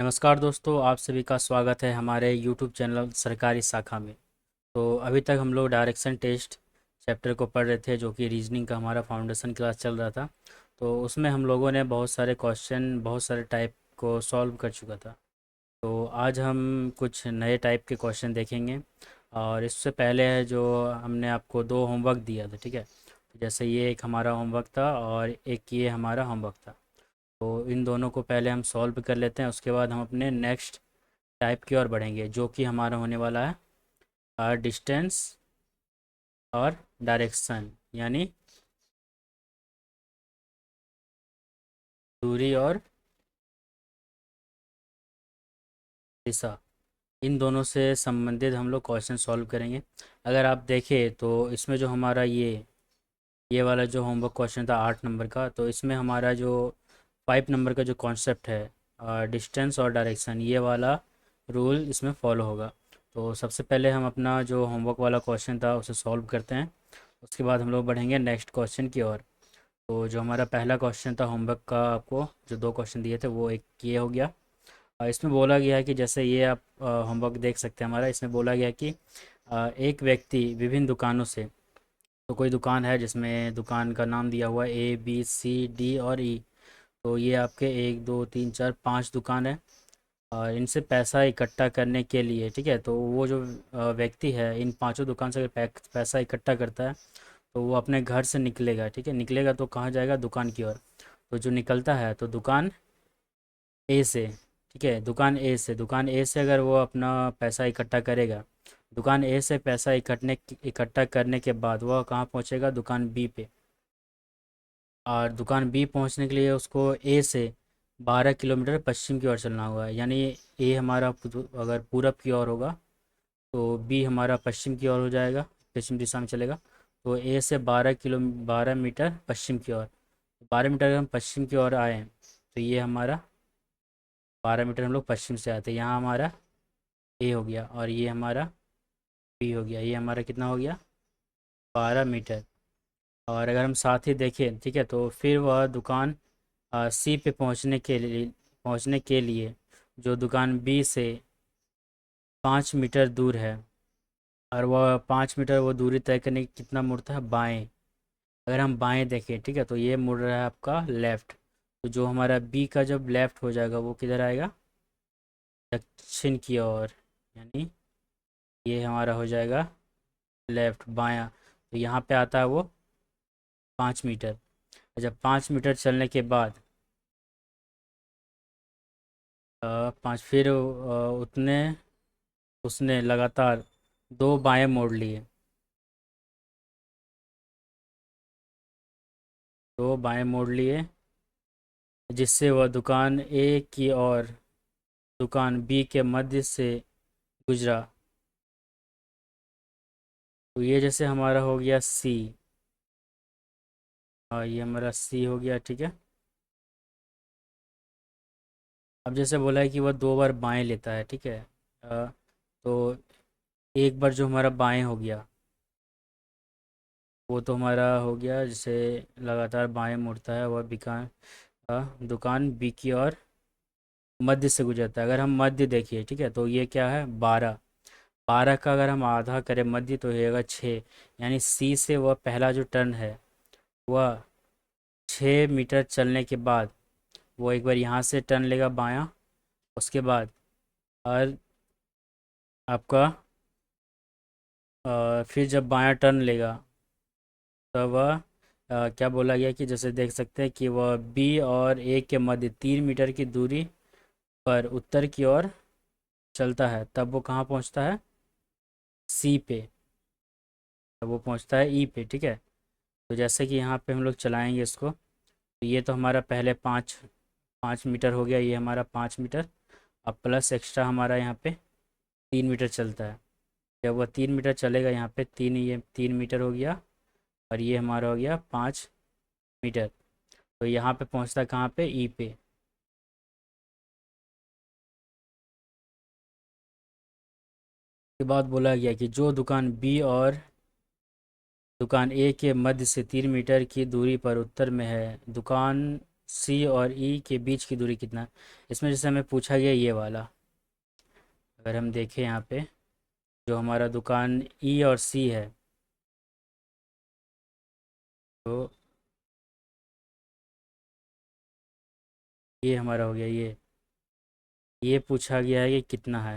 नमस्कार दोस्तों, आप सभी का स्वागत है हमारे YouTube चैनल सरकारी शाखा में। तो अभी तक हम लोग डायरेक्शन टेस्ट चैप्टर को पढ़ रहे थे, जो कि रीजनिंग का हमारा फाउंडेशन क्लास चल रहा था। तो उसमें हम लोगों ने बहुत सारे क्वेश्चन, बहुत सारे टाइप को सॉल्व कर चुका था। तो आज हम कुछ नए टाइप के क्वेश्चन देखेंगे। और इससे पहले है जो हमने आपको दो होमवर्क दिया था, ठीक है। तो जैसे ये एक हमारा होमवर्क था और एक ये हमारा होमवर्क था। तो इन दोनों को पहले हम सॉल्व कर लेते हैं, उसके बाद हम अपने नेक्स्ट टाइप की ओर बढ़ेंगे, जो कि हमारा होने वाला है डिस्टेंस और डायरेक्शन, यानी दूरी और दिशा। इन दोनों से संबंधित हम लोग क्वेश्चन सॉल्व करेंगे। अगर आप देखें तो इसमें जो हमारा ये वाला जो होमवर्क क्वेश्चन था 8 नंबर का, तो इसमें हमारा जो 5 नंबर का जो कॉन्सेप्ट है डिस्टेंस और डायरेक्शन, ये वाला रूल इसमें फॉलो होगा। तो सबसे पहले हम अपना जो होमवर्क वाला क्वेश्चन था उसे सॉल्व करते हैं। उसके बाद हम लोग बढ़ेंगे नेक्स्ट क्वेश्चन की ओर। तो जो हमारा पहला क्वेश्चन था होमवर्क का, आपको जो दो क्वेश्चन दिए थे वो एक ये हो गया। इसमें बोला गया है कि जैसे ये आप होमवर्क देख सकते हैं हमारा, इसमें बोला गया है कि एक व्यक्ति विभिन्न दुकानों से, तो कोई दुकान है जिसमें दुकान का नाम दिया हुआ है A B C D और E। तो ये आपके 1 2 3 4 5 दुकान है। और इनसे पैसा इकट्ठा करने के लिए, ठीक है, तो वो जो व्यक्ति है इन पांचों दुकान से अगर पैसा इकट्ठा करता है, तो वो अपने घर से निकलेगा, ठीक है। निकलेगा तो कहाँ जाएगा? दुकान की ओर। तो जो निकलता है तो दुकान ए से, ठीक है, दुकान ए से अगर वो अपना पैसा इकट्ठा करेगा, दुकान ए से पैसा इकट्ठा करने के बाद वह कहाँ पहुँचेगा? दुकान बी पे। और दुकान बी पहुंचने के लिए उसको ए से 12 किलोमीटर पश्चिम की ओर चलना होगा। यानी ए हमारा अगर पूरब की ओर होगा, तो बी हमारा पश्चिम की ओर हो जाएगा, पश्चिम दिशा में चलेगा। तो ए से 12 मीटर पश्चिम की ओर, 12 मीटर अगर हम पश्चिम की ओर आए, तो ये हमारा 12 मीटर हम लोग पश्चिम से आते हैं, यहाँ हमारा ए हो गया और ये हमारा बी हो गया। ये हमारा कितना हो गया? 12 मीटर। और अगर हम साथ ही देखें, ठीक है, तो फिर वह दुकान सी पे पहुंचने के लिए जो दुकान बी से 5 मीटर दूर है, और वह 5 मीटर वो दूरी तय करने की कितना मुड़ता है? बाएं। अगर हम बाएं देखें, ठीक है, तो ये मुड़ रहा है आपका लेफ्ट। तो जो हमारा बी का जब लेफ्ट हो जाएगा वो किधर आएगा? दक्षिण की ओर। यानी ये हमारा हो जाएगा लेफ्ट, बायां। तो यहाँ पे आता है वो 5 मीटर। जब 5 मीटर चलने के बाद पाँच, फिर उसने लगातार दो बाएं मोड़ लिए, दो बाएं मोड़ लिए, जिससे वह दुकान ए की और दुकान बी के मध्य से गुजरा। तो ये जैसे हमारा हो गया सी। हाँ, ये हमारा सी हो गया, ठीक है। अब जैसे बोला है कि वह 2 बार बाएं लेता है, ठीक है। तो एक बार जो हमारा बाएं हो गया, वो तो हमारा हो गया, जैसे लगातार बाएं मुड़ता है वह दुकान बी की और मध्य से गुजरता है। अगर हम मध्य देखिए, ठीक है, तो ये क्या है? 12। 12 का अगर हम आधा करें मध्य, तो होगा 6। यानी सी से वह पहला जो टर्न है, वह 6 मीटर चलने के बाद वो एक बार यहाँ से टर्न लेगा बायां। उसके बाद और आपका फिर जब बायां टर्न लेगा, तब वह क्या बोला गया कि जैसे देख सकते हैं कि वह बी और ए के मध्य 3 मीटर की दूरी पर उत्तर की ओर चलता है। तब वो कहाँ पहुँचता है? सी पे। तब वो पहुँचता है ई पे, ठीक है। तो जैसे कि यहाँ पे हम लोग चलाएंगे इसको, तो ये तो हमारा पहले 5 5 मीटर हो गया, ये हमारा 5 मीटर। अब प्लस एक्स्ट्रा हमारा यहाँ पे 3 मीटर चलता है। जब वह 3 मीटर चलेगा यहाँ पे, ये 3 मीटर हो गया और ये हमारा हो गया 5 मीटर। तो यहाँ पे पहुँचता है कहाँ पे? ई पे। के बाद बोला गया कि जो दुकान बी और दुकान ए के मध्य से 3 मीटर की दूरी पर उत्तर में है, दुकान सी और ई के बीच की दूरी कितना है। इसमें जैसे हमें पूछा गया ये वाला, अगर हम देखें यहाँ पे जो हमारा दुकान ई और सी है, तो ये हमारा हो गया ये पूछा गया है कि कितना है।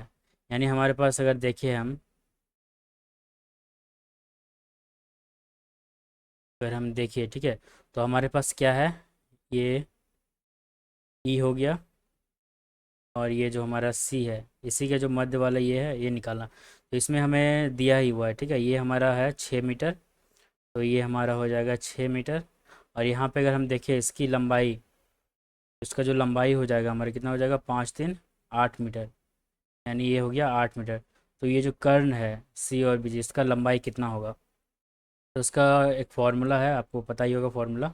यानी हमारे पास अगर देखें हम, अगर हम देखिए ठीक है, तो हमारे पास क्या है, ये ई हो गया और ये जो हमारा सी है, इसी का जो मध्य वाला ये है, ये निकालना। तो इसमें हमें दिया ही हुआ है, ठीक है, ये हमारा है 6 मीटर, तो ये हमारा हो जाएगा 6 मीटर। और यहाँ पे अगर हम देखें इसकी लंबाई, इसका जो लंबाई हो जाएगा हमारा कितना हो जाएगा, 5 3 8 मीटर, यानी ये हो गया 8 मीटर। तो ये जो कर्ण है सी और बी जी, इसका लंबाई कितना होगा, तो इसका एक फार्मूला है, आपको पता ही होगा फार्मूला।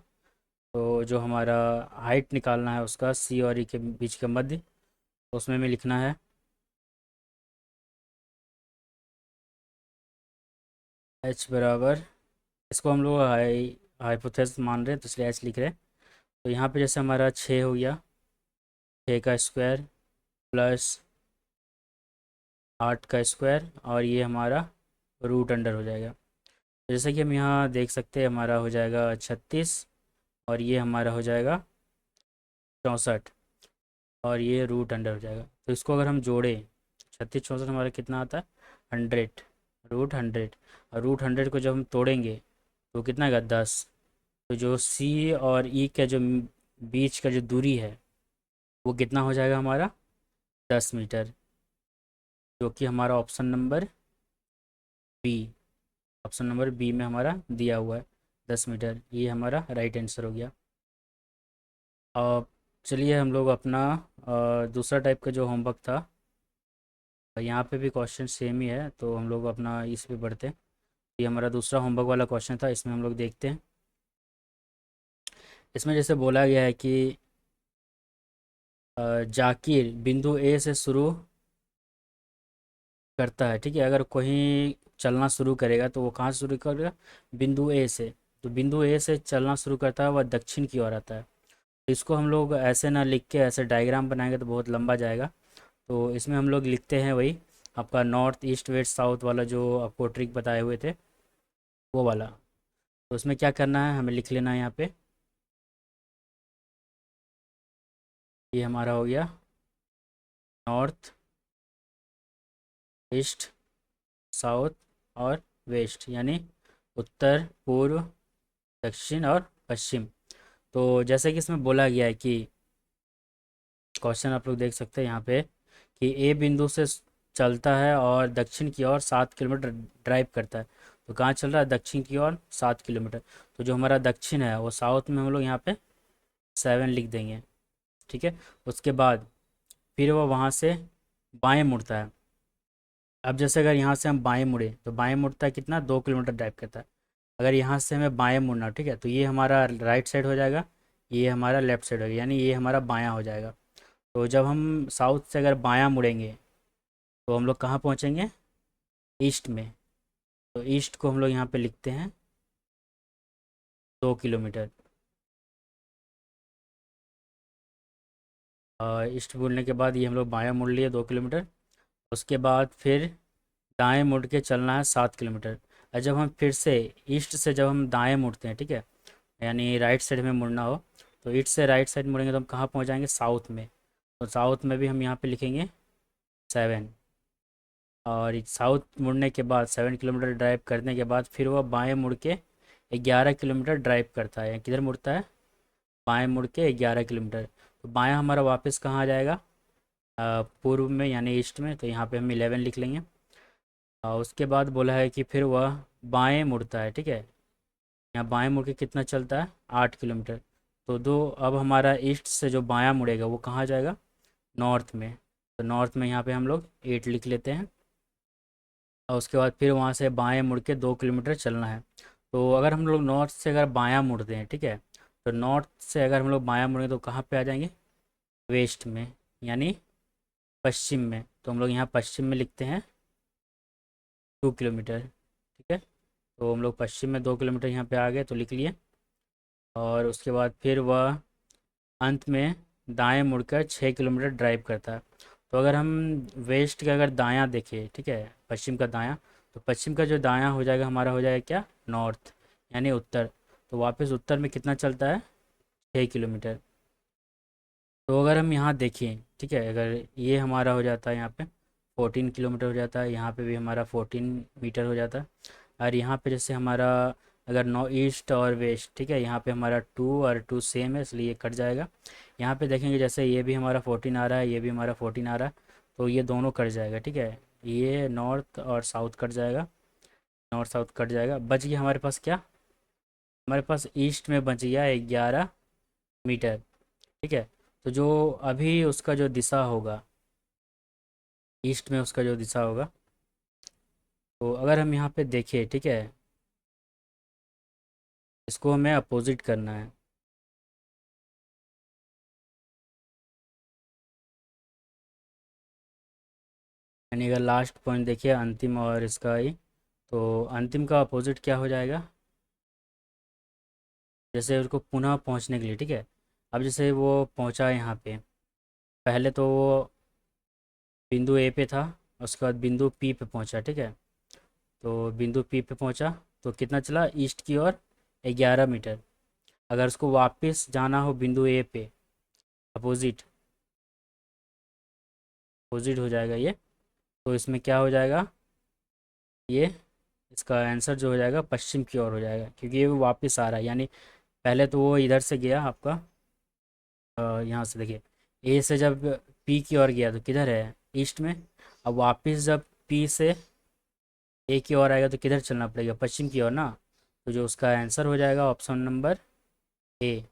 तो जो हमारा हाइट निकालना है उसका सी और ई के बीच का मध्य, तो उसमें हमें लिखना है एच बराबर, इसको हम लोग हाइपोथेसिस मान रहे हैं तो इसलिए एच लिख रहे हैं। तो यहाँ पे जैसे हमारा 6 हो गया, 6 का स्क्वायर प्लस 8 का स्क्वायर, और ये हमारा रूट अंडर हो जाएगा। तो जैसे कि हम यहाँ देख सकते हैं हमारा हो जाएगा 36, और ये हमारा हो जाएगा 64, और ये रूट अंडर हो जाएगा। तो इसको अगर हम जोड़े, 36 64 हमारा कितना आता है, 100, रूट 100। और रूट 100 को जब हम तोड़ेंगे तो कितना आएगा, 10। तो जो सी और ई का जो बीच का जो दूरी है वो कितना हो जाएगा हमारा, 10 मीटर, जो कि हमारा option number B, option number B में हमारा दिया हुआ है 10 मीटर, ये हमारा राइट आंसर हो गया। अब चलिए हम लोग अपना दूसरा टाइप का जो होमवर्क था, यहाँ पे भी क्वेश्चन सेम ही है, तो हम लोग अपना इस पे बढ़ते हैं। ये हमारा दूसरा होमवर्क वाला क्वेश्चन था, इसमें हम लोग देखते हैं। इसमें जैसे बोला गया है कि जाकिर बिंदु ए से शुरू करता है, ठीक है, अगर कोई चलना शुरू करेगा तो वो कहाँ से शुरू करेगा, बिंदु ए से। तो बिंदु ए से चलना शुरू करता है, वह दक्षिण की ओर आता है। तो इसको हम लोग ऐसे ना लिख के ऐसे डायग्राम बनाएंगे तो बहुत लंबा जाएगा। तो इसमें हम लोग लिखते हैं वही आपका नॉर्थ ईस्ट वेस्ट साउथ वाला जो आपको ट्रिक बताए हुए थे, वो वाला। तो उसमें क्या करना है, हमें लिख लेना है यहाँ पे, ये हमारा हो गया नॉर्थ ईस्ट साउथ और वेस्ट, यानी उत्तर पूर्व दक्षिण और पश्चिम। तो जैसे कि इसमें बोला गया है कि क्वेश्चन आप लोग देख सकते हैं यहाँ पे कि ए बिंदु से चलता है और दक्षिण की ओर 7 किलोमीटर ड्राइव करता है। तो कहाँ चल रहा है, दक्षिण की ओर 7 किलोमीटर। तो जो हमारा दक्षिण है वो साउथ में हम लोग यहाँ पे 7 लिख देंगे, ठीक है। उसके बाद फिर वो वहाँ से बाएं मुड़ता है। अब जैसे अगर यहाँ से हम बाएं मुड़े तो बाएं मुड़ता है कितना, 2 किलोमीटर ड्राइव करता है। अगर यहाँ से हमें बाएं मुड़ना, ठीक है, तो ये हमारा राइट साइड हो जाएगा, ये हमारा लेफ्ट साइड हो गया, यानी ये हमारा बायां हो जाएगा। तो जब हम साउथ से अगर बायां मुड़ेंगे तो हम लोग कहाँ पहुँचेंगे, ईस्ट में। तो ईस्ट को हम लोग यहाँ पे लिखते हैं 2 किलोमीटर। ईस्ट मुड़ने के बाद ये हम लोग बायां मुड़ लिए 2 किलोमीटर। उसके बाद फिर दाएं मुड़ के चलना है 7 किलोमीटर। और जब हम फिर से ईस्ट से जब हम दाएं मुड़ते हैं, ठीक है, यानी राइट साइड में मुड़ना हो, तो ईस्ट से राइट साइड मुड़ेंगे तो हम कहाँ पहुँच जाएंगे, साउथ में। तो साउथ में भी हम यहाँ पे लिखेंगे 7। और साउथ मुड़ने के बाद 7 किलोमीटर ड्राइव करने के बाद फिर वह बाएं मुड़ के 11 किलोमीटर ड्राइव करता है। किधर मुड़ता है, बाएं मुड़ के 11 किलोमीटर। तो बायां हमारा वापस कहाँ आ जाएगा, पूर्व में यानी ईस्ट में। तो यहाँ पे हम 11 लिख लेंगे। और उसके बाद बोला है कि फिर वह बाएं मुड़ता है, ठीक है, यहाँ बाएं मुड़ के कितना चलता है, 8 किलोमीटर। तो दो, अब हमारा ईस्ट से जो बायां मुड़ेगा वो कहाँ जाएगा, नॉर्थ में। तो नॉर्थ में यहाँ पे हम लोग 8 लिख लेते हैं। और उसके बाद फिर वहाँ से बाएं मुड़ के 2 किलोमीटर चलना है। तो अगर हम लोग नॉर्थ से अगर बायां मुड़ते हैं, ठीक है, तो नॉर्थ से अगर हम लोग बायां मुड़ेंगे तो कहाँ पे आ जाएंगे, वेस्ट में, यानी पश्चिम में। तो हम लोग यहाँ पश्चिम में लिखते हैं 2 किलोमीटर, ठीक है। तो हम लोग पश्चिम में 2 किलोमीटर यहाँ पे आ गए तो लिख लिए। और उसके बाद फिर वह अंत में दाएं मुड़कर 6 किलोमीटर ड्राइव करता है। तो अगर हम वेस्ट का अगर दायां देखें, ठीक है, पश्चिम का दायां, तो पश्चिम का जो दायां हो जाएगा हमारा हो जाएगा क्या, नॉर्थ, यानी उत्तर। तो वापस उत्तर में कितना चलता है, 6 किलोमीटर। तो अगर हम यहाँ देखें, ठीक है, अगर ये हमारा हो जाता है यहाँ पे 14 किलोमीटर हो जाता है, यहाँ पे भी हमारा 14 मीटर हो जाता है। और यहाँ पे जैसे हमारा अगर नॉ ईस्ट और वेस्ट, ठीक है, यहाँ पे हमारा 2 और 2 सेम है, इसलिए ये कट जाएगा। यहाँ पे देखेंगे जैसे ये भी हमारा 14 आ रहा है, ये भी हमारा 14 आ रहा है, तो ये दोनों कट जाएगा, ठीक है। ये नॉर्थ और साउथ कट जाएगा, नॉर्थ साउथ कट जाएगा। बच गया हमारे पास क्या, हमारे पास ईस्ट में बच गया 11 मीटर, ठीक है। तो जो अभी उसका जो दिशा होगा, ईस्ट में उसका जो दिशा होगा, तो अगर हम यहाँ पे देखें, ठीक है, इसको हमें अपोजिट करना है। यानी अगर लास्ट पॉइंट देखिए अंतिम और इसका ही, तो अंतिम का अपोजिट क्या हो जाएगा, जैसे उसको पुनः पहुँचने के लिए, ठीक है। अब जैसे वो पहुँचा यहाँ पे, पहले तो वो बिंदु ए पे था, उसके बाद बिंदु पी पे पहुँचा, ठीक है। तो बिंदु पी पे पहुँचा, तो कितना चला ईस्ट की ओर, 11 मीटर। अगर उसको वापस जाना हो बिंदु ए पे, अपोजिट, अपोजिट हो जाएगा ये। तो इसमें क्या हो जाएगा, ये इसका आंसर जो हो जाएगा पश्चिम की ओर हो जाएगा, क्योंकि ये वो वापस आ रहा है। यानी पहले तो वो इधर से गया आपका, यहाँ से देखिए, ए से जब पी की ओर गया तो किधर है, ईस्ट में। अब वापस जब पी से ए की ओर आएगा तो किधर चलना पड़ेगा, पश्चिम की ओर ना। तो जो उसका आंसर हो जाएगा ऑप्शन नंबर ए,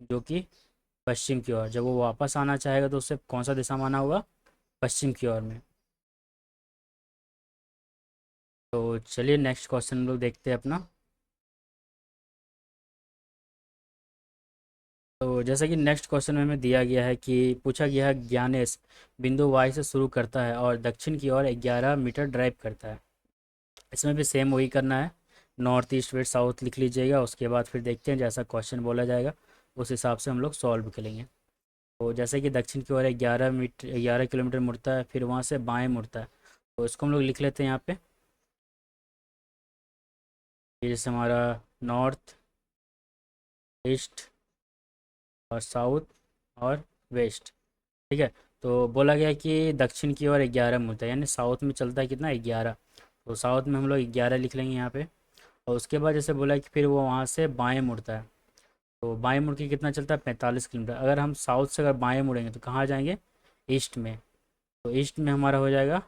जो कि पश्चिम की ओर। जब वो वापस आना चाहेगा तो उससे कौन सा दिशा माना होगा, पश्चिम की ओर में। तो चलिए नेक्स्ट क्वेश्चन हम लोग देखते हैं अपना। तो जैसे कि नेक्स्ट क्वेश्चन में हमें दिया गया है कि पूछा गया है ज्ञानेश बिंदु वाई से शुरू करता है और दक्षिण की ओर 11 मीटर ड्राइव करता है। इसमें भी सेम वही करना है, नॉर्थ ईस्ट वेस्ट साउथ लिख लीजिएगा। उसके बाद फिर देखते हैं जैसा क्वेश्चन बोला जाएगा उस हिसाब से हम लोग सॉल्व करेंगे। तो जैसे कि दक्षिण की ओर 11 किलोमीटर मुड़ता है, फिर वहाँ से बाएँ मुड़ता है, तो इसको हम लोग लिख लेते हैं यहाँ पे। ये जैसे हमारा नॉर्थ ईस्ट और साउथ और वेस्ट, ठीक है। तो बोला गया कि दक्षिण की ओर 11 मुड़ता है, यानी साउथ में चलता है कितना, 11। तो साउथ में हम लोग 11 लिख लेंगे यहाँ पे। और उसके बाद जैसे बोला कि फिर वो वहाँ से बाएँ मुड़ता है, तो बाएँ मुड़ के कितना चलता है, 45 किलोमीटर। अगर हम साउथ से अगर बाएँ मुड़ेंगे तो कहाँ जाएंगे, ईस्ट में। तो ईस्ट में हमारा हो जाएगा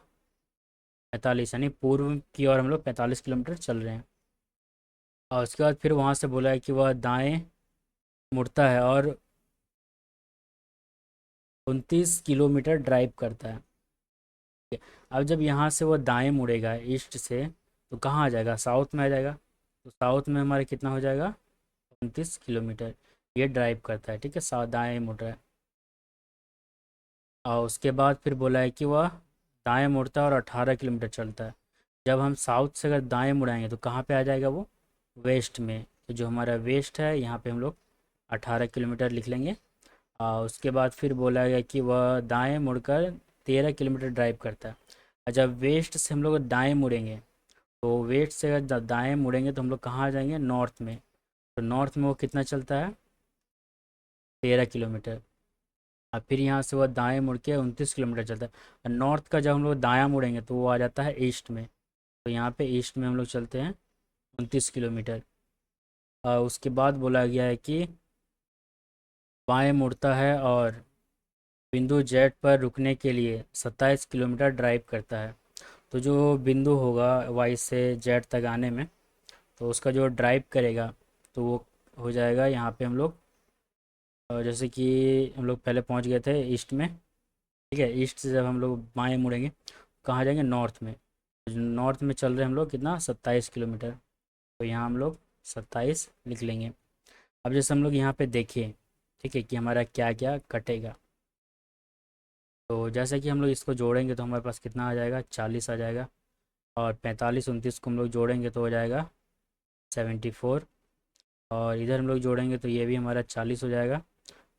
45, यानी पूर्व की ओर हम लोग 45 किलोमीटर चल रहे हैं। और उसके बाद फिर वहाँ से बोला है कि वह दाएँ मुड़ता है और 29 किलोमीटर ड्राइव करता है। अब जब यहाँ से वो दाएं मुड़ेगा ईस्ट से, तो कहाँ आ जाएगा, साउथ में आ जाएगा। तो साउथ में हमारा कितना हो जाएगा, 29 किलोमीटर ये ड्राइव करता है, ठीक है, साउथ दाएं मुड़ रहा है। और उसके बाद फिर बोला है कि वह दाएं मुड़ता है और 18 किलोमीटर चलता है। जब हम साउथ से अगर दाएं मुड़ाएंगे तो कहाँ पे आ जाएगा वो, वेस्ट में। तो जो हमारा वेस्ट है यहाँ पे हम लोग 18 किलोमीटर लिख लेंगे। और उसके बाद फिर बोला गया कि वह दाएं मुड़कर 13 किलोमीटर ड्राइव करता है। और जब वेस्ट से हम लोग दाएं मुड़ेंगे, तो वेस्ट से अगर दाएं मुड़ेंगे तो हम लोग कहाँ आ जाएंगे, नॉर्थ में। तो नॉर्थ में वो कितना चलता है, 13 किलोमीटर। और फिर यहाँ से वो दाएं मुड़ के 29 किलोमीटर चलता है। और नॉर्थ का जब हम लोग दायां मुड़ेंगे तो वो आ जाता है ईस्ट में। तो यहाँ पे ईस्ट में हम लोग चलते हैं 29 किलोमीटर। और उसके बाद बोला गया है कि बाएं मुड़ता है और बिंदु जेड पर रुकने के लिए 27 किलोमीटर ड्राइव करता है। तो जो बिंदु होगा वाई से जेड तक आने में, तो उसका जो ड्राइव करेगा तो वो हो जाएगा यहाँ पे हम लोग, जैसे कि हम लोग पहले पहुँच गए थे ईस्ट में, ठीक है। ईस्ट से जब हम लोग बाएँ मुड़ेंगे कहाँ जाएंगे, नॉर्थ में। नॉर्थ में चल रहे हम लोग कितना, 27 किलोमीटर। तो यहाँ हम लोग 27 लिख लेंगे। अब जैसे हम लोग यहाँ पे देखें, ठीक है, कि हमारा क्या क्या कटेगा। तो जैसे कि हम लोग इसको जोड़ेंगे तो हमारे पास कितना आ जाएगा, 40 आ जाएगा। और 45 29 को हम लोग जोड़ेंगे तो हो जाएगा 74। और इधर हम लोग जोड़ेंगे तो ये भी हमारा 40 हो जाएगा।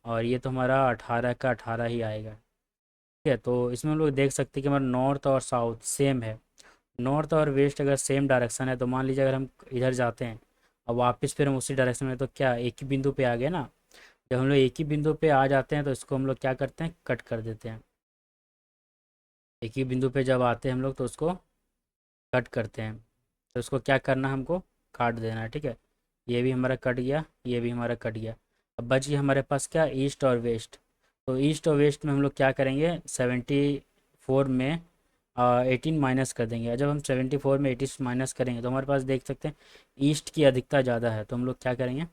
और ये तो हमारा 18 का 18 ही आएगा। ठीक है, तो इसमें हम लोग देख सकते हैं कि हमारा नॉर्थ और साउथ सेम है। नॉर्थ और वेस्ट अगर सेम डायरेक्शन है तो मान लीजिए अगर हम इधर जाते हैं और वापस फिर हम उसी डायरेक्शन में, तो क्या एक ही बिंदु पे आ गए ना। जब हम लोग एक ही बिंदु पे आ जाते हैं तो इसको हम लोग क्या करते हैं, कट कर देते हैं। एक ही बिंदु पे जब आते हैं हम लोग तो उसको कट करते हैं। तो उसको क्या करना है, हमको काट देना है। ठीक है, ये भी हमारा कट गया, ये भी हमारा कट गया। अब बच गया हमारे पास क्या, ईस्ट और वेस्ट। तो ईस्ट और वेस्ट में हम लोग क्या करेंगे, 74 में 18 माइनस कर देंगे। और जब हम 74 में 18 माइनस करेंगे तो हमारे पास देख सकते हैं ईस्ट की अधिकता ज़्यादा है, तो हम लोग क्या करेंगे,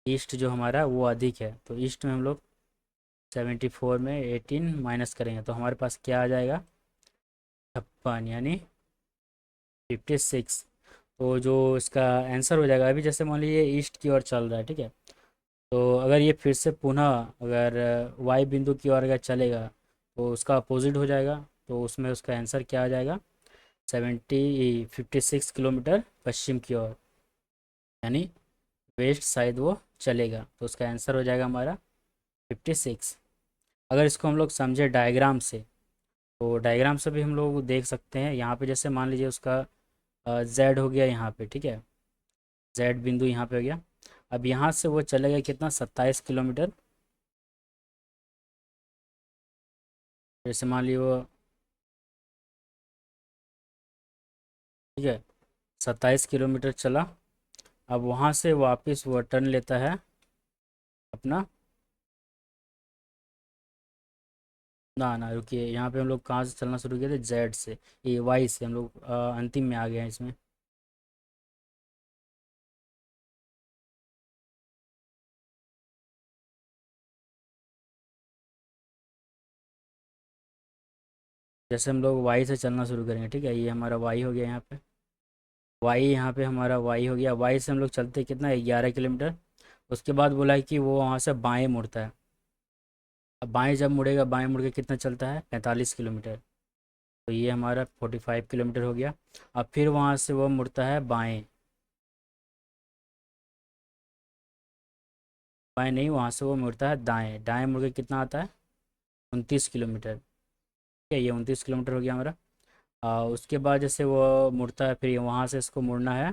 ईस्ट जो हमारा है वो अधिक है, तो ईस्ट में हम लोग 74 में 18 माइनस करेंगे तो हमारे पास क्या आ जाएगा, 56 यानी 56। तो जो इसका आंसर हो जाएगा, अभी जैसे मान लीजिए ईस्ट की ओर चल रहा है। ठीक है, तो अगर ये फिर से पुनः अगर वाई बिंदु की ओर अगर चलेगा तो उसका अपोजिट हो जाएगा। तो उसमें उसका आंसर क्या आ जाएगा, 56 किलोमीटर पश्चिम की ओर, यानी वेस्ट साइड वो चलेगा। तो उसका आंसर हो जाएगा हमारा 56। अगर इसको हम लोग समझे डायग्राम से, तो डायग्राम से भी हम लोग देख सकते हैं। यहाँ पे जैसे मान लीजिए उसका जेड हो गया यहाँ पे। ठीक है, जेड बिंदु यहाँ पे हो गया। अब यहाँ से वो चलेगा कितना, 27 किलोमीटर। जैसे मान लीजिए वो, ठीक है, 27 किलोमीटर चला। अब वहाँ से वापस वो टर्न लेता है अपना, ना ना रुकिए, यहाँ पे हम लोग कहाँ से चलना शुरू किए थे, जेड से, ये वाई से हम लोग अंतिम में आ गए हैं इसमें। जैसे हम लोग वाई से चलना शुरू करेंगे। ठीक है, ये हमारा वाई हो गया यहाँ पे, वाई यहाँ पे हमारा वाई हो गया। वाई से हम लोग चलते कितना, 11 किलोमीटर। उसके बाद बोला है कि वो वहाँ से बाएँ मुड़ता है। अब बाएँ जब मुड़ेगा, बाएँ मुड़ के कितना चलता है, 45 किलोमीटर। तो ये हमारा 45 किलोमीटर हो गया। अब फिर वहाँ से वो मुड़ता है बाएँ, बाएँ नहीं, वहाँ से वो मुड़ता है दाएँ, दाएँ मुड़ के कितना आता है, 29 किलोमीटर। ठीक है, ये 29 किलोमीटर हो गया हमारा। उसके बाद जैसे वो मुड़ता है, फिर वहाँ से इसको मुड़ना है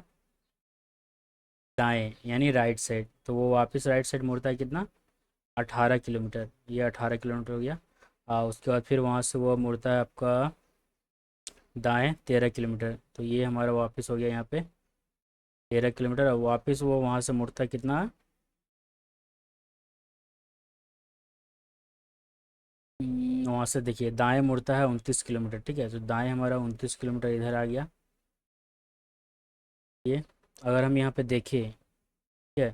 दाएँ यानी राइट साइड, तो वो वापस राइट साइड मुड़ता है कितना, 18 किलोमीटर। ये 18 किलोमीटर हो गया। उसके बाद फिर वहाँ से वो मुड़ता है आपका दाएँ 13 किलोमीटर। तो ये हमारा वापस हो गया यहाँ पे 13 किलोमीटर। और वापस वो वहाँ से मुड़ता है कितना, वहाँ से देखिए दाएँ मुड़ता है 29 किलोमीटर। ठीक है, तो दाएँ हमारा 29 किलोमीटर इधर आ गया। ये अगर हम यहाँ पे देखें, ठीक है,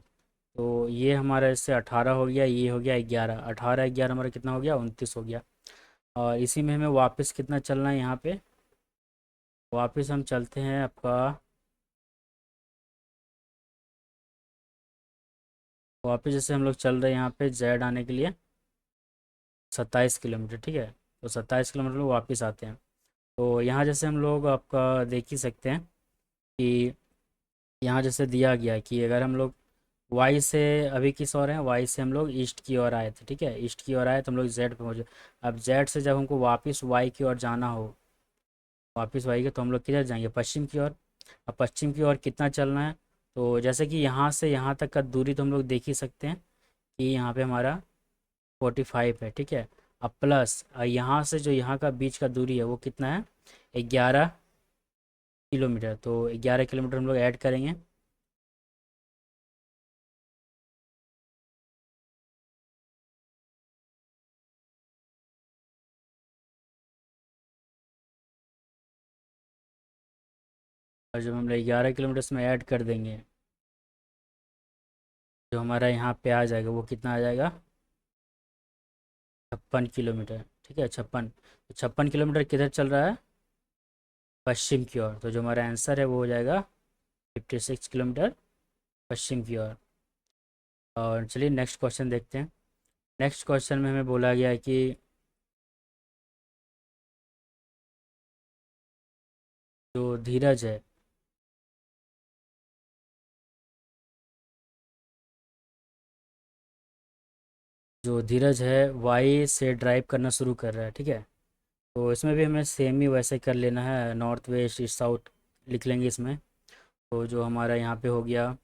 तो ये हमारा इससे 18 हो गया, ये हो गया 11, 18 11 हमारा कितना हो गया, 29 हो गया। और इसी में हमें वापस कितना चलना है यहाँ पे, वापस हम चलते हैं आपका, वापस जैसे हम लोग चल रहे हैं यहाँ पे जेड आने के लिए 27 किलोमीटर। ठीक है, तो 27 किलोमीटर लोग वापस आते हैं। तो यहाँ जैसे हम लोग आपका देख ही सकते हैं कि यहाँ जैसे दिया गया है कि अगर हम लोग वाई से, अभी किस ओर हैं, वाई से हम लोग ईस्ट की ओर आए थे। ठीक है, ईस्ट की ओर आए तो हम लोग जेड पे पहुँचे। अब जेड से जब हमको वापस वाई की ओर जाना हो, वापस वाई के, तो हम लोग किधर जाएंगे, पश्चिम की ओर। अब पश्चिम की ओर कितना चलना है, तो जैसे कि यहाँ से यहाँ तक का दूरी तो हम लोग देख ही सकते हैं कि यहाँ पे हमारा 45 है। ठीक है, अब प्लस यहाँ से जो यहाँ का बीच का दूरी है वो कितना है, 11 किलोमीटर। तो 11 किलोमीटर हम लोग ऐड करेंगे। और जब हम लोग 11 किलोमीटर इसमें ऐड कर देंगे, जो हमारा यहाँ पे आ जाएगा वो कितना आ जाएगा, 56 किलोमीटर। ठीक है, 56, तो 56 किलोमीटर किधर चल रहा है, पश्चिम की ओर। तो जो हमारा आंसर है वो हो जाएगा 56 किलोमीटर पश्चिम की ओर। और चलिए नेक्स्ट क्वेश्चन देखते हैं। नेक्स्ट क्वेश्चन में हमें बोला गया है कि जो धीरज है, जो धीरज है वाई से ड्राइव करना शुरू कर रहा है, ठीक है। तो इसमें भी हमें सेम ही वैसे कर लेना है, नॉर्थ वेस्ट ईस्ट साउथ लिख लेंगे इसमें। तो जो हमारा यहाँ पे हो गया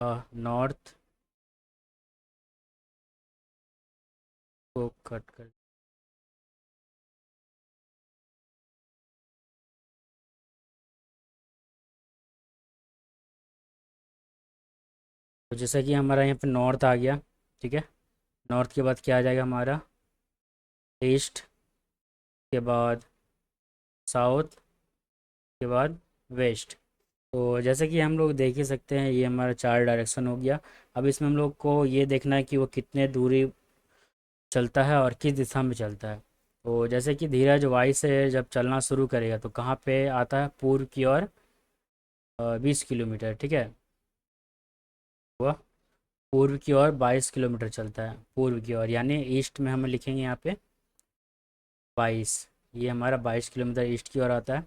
नॉर्थ को कट कर, तो जैसा कि हमारा यहाँ पे नॉर्थ आ गया, ठीक है। नॉर्थ के बाद क्या आ जाएगा हमारा, ईस्ट के बाद साउथ के बाद वेस्ट। तो जैसे कि हम लोग देख ही सकते हैं, ये हमारा चार डायरेक्शन हो गया। अब इसमें हम लोग को ये देखना है कि वो कितने दूरी चलता है और किस दिशा में चलता है। तो जैसे कि धीरज वाई से जब चलना शुरू करेगा तो कहाँ पे आता है, पूर्व की ओर 20 किलोमीटर, ठीक है। वह पूर्व की ओर 22 किलोमीटर चलता है, पूर्व की ओर, यानी ईस्ट में हम लिखेंगे यहाँ पे 22। ये हमारा 22 किलोमीटर ईस्ट की ओर आता है।